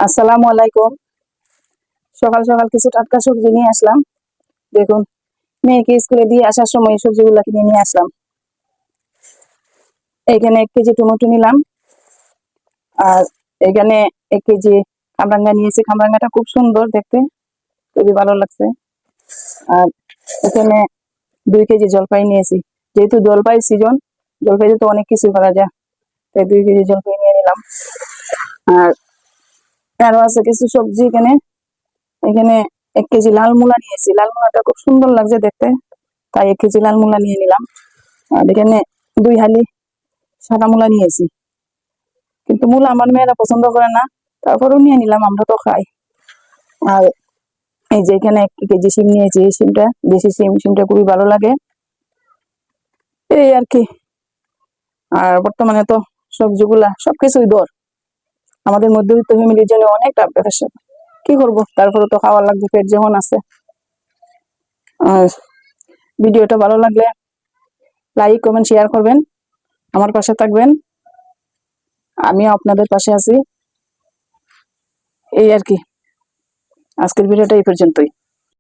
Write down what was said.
আসসালামু আলাইকুম। সকাল সকাল কিছু টাটকা সবজি নিয়ে আসলাম। দেখুন, মেয়েকে স্কুলে দিয়ে আসার সময় এই সবজিগুলো কিনে নিয়ে আসলাম। এখানে 1 কেজি টমেটো নিলাম, আর এখানে 1 কেজি কামরাঙ্গা নিয়েছি। কামরাঙ্গাটা খুব সুন্দর দেখতে, খুবই ভালো লাগছে। আর এখানে 2 কেজি জলপাই নিয়েছি। যেহেতু জলপাই সিজন, জলপাইতে তো অনেক কিছু করা যায়, তাই 2 কেজি জলপাই নিয়ে নিলাম। আর আরো আছে কিছু সবজি এখানে। এখানে 1 কেজি লাল মূলা নিয়েছি। লাল মূলাটা খুব সুন্দর লাগছে দেখতে, তাই 1 কেজি লাল মূলা নিয়ে নিলাম। আর এখানে 2 হালি সাদা মূলা নিয়েছি, কিন্তু মূলা আমার মেয়েরা পছন্দ করে না, তারপরেও নিয়ে নিলাম, আমরা তো খাই। আর এই যে এখানে 1 কেজি শিম নিয়েছি। এই শিমটা দেশি শিম, শিমটা খুবই ভালো লাগে, এই আর কি। আর বর্তমানে তো সবজিগুলা সবকিছুই দর, আমাদের মধ্যবিত্ত ফ্যামিলির জন্য অনেক টাফ ব্যাপার। কি করবো, তারপরে তো খাওয়া লাগবে, পেট যেমন আছে। আর ভিডিওটা ভালো লাগলে লাইক কমেন্ট শেয়ার করবেন, আমার পাশে থাকবেন, আমিও আপনাদের পাশে আছি। এই আর কি, আজকের ভিডিওটা এই পর্যন্তই।